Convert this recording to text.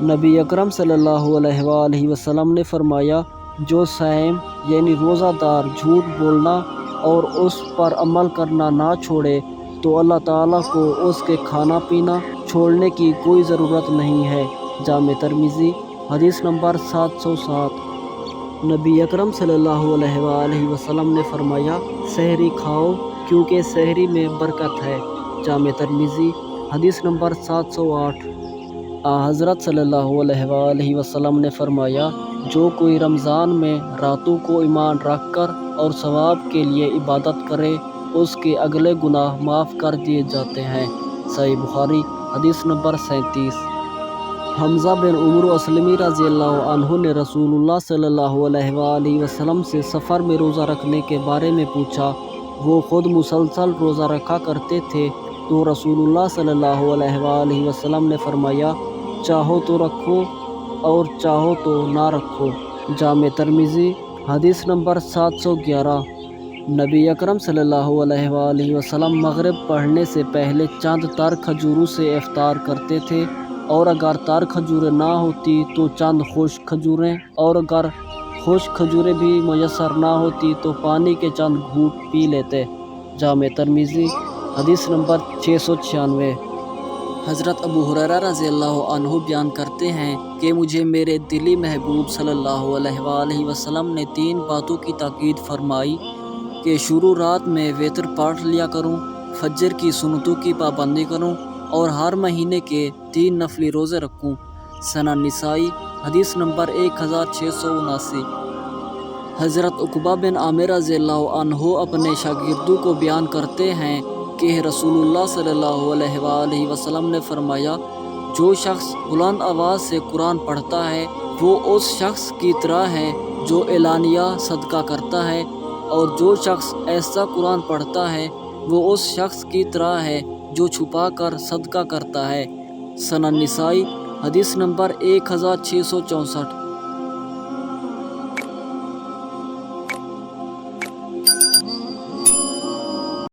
نبی اکرم صلی اللہ علیہ وآلہ وسلم نے فرمایا، جو صائم یعنی روزہ دار جھوٹ بولنا اور اس پر عمل کرنا نہ چھوڑے تو اللہ تعالیٰ کو اس کے کھانا پینا چھوڑنے کی کوئی ضرورت نہیں ہے۔ جامع ترمذی حدیث نمبر 707۔ نبی اکرم صلی اللہ علیہ وآلہ وسلم نے فرمایا، سحری کھاؤ کیونکہ سحری میں برکت ہے۔ جامع ترمذی حدیث نمبر 708۔ حضرت صلی اللہ علیہ وآلہ وسلم نے فرمایا، جو کوئی رمضان میں راتوں کو ایمان رکھ کر اور ثواب کے لیے عبادت کرے اس کے اگلے گناہ معاف کر دیے جاتے ہیں۔ صحیح بخاری حدیث نمبر 37۔ حمزہ بن عمرو اسلمی رضی اللہ عنہ نے رسول اللہ صلی اللہ علیہ وآلہ وسلم سے سفر میں روزہ رکھنے کے بارے میں پوچھا۔ وہ خود مسلسل روزہ رکھا کرتے تھے تو رسول اللہ صلی اللہ علیہ وآلہ وسلم نے فرمایا، چاہو تو رکھو اور چاہو تو نہ رکھو۔ جامع ترمذی حدیث نمبر 711۔ نبی اکرم صلی اللہ علیہ وآلہ وسلم مغرب پڑھنے سے پہلے چند تر کھجوروں سے افطار کرتے تھے، اور اگر تر کھجوریں نہ ہوتی تو چند خشک کھجوریں، اور اگر خشک کھجوریں بھی میسر نہ ہوتی تو پانی کے چند گھونٹ پی لیتے۔ جامع ترمذی حدیث نمبر 696۔ حضرت ابو ہریرہ رضی اللہ عنہ بیان کرتے ہیں کہ مجھے میرے دلی محبوب صلی اللہ علیہ وآلہ وسلم نے 3 باتوں کی تاکید فرمائی کہ شروع رات میں وتر پڑھ لیا کروں، فجر کی سنتوں کی پابندی کروں اور ہر مہینے کے 3 نفلی روزے رکھوں۔ سنن نسائی حدیث نمبر 1679۔ حضرت عقبہ بن عامر رضی اللہ عنہ اپنے شاگردوں کو بیان کرتے ہیں کہ رسول اللہ صلی اللہ علیہ وآلہ وسلم نے فرمایا، جو شخص بلند آواز سے قرآن پڑھتا ہے وہ اس شخص کی طرح ہے جو اعلانیہ صدقہ کرتا ہے، اور جو شخص ایسا قرآن پڑھتا ہے وہ اس شخص کی طرح ہے جو چھپا کر صدقہ کرتا ہے۔ سنن نسائی حدیث نمبر 1664۔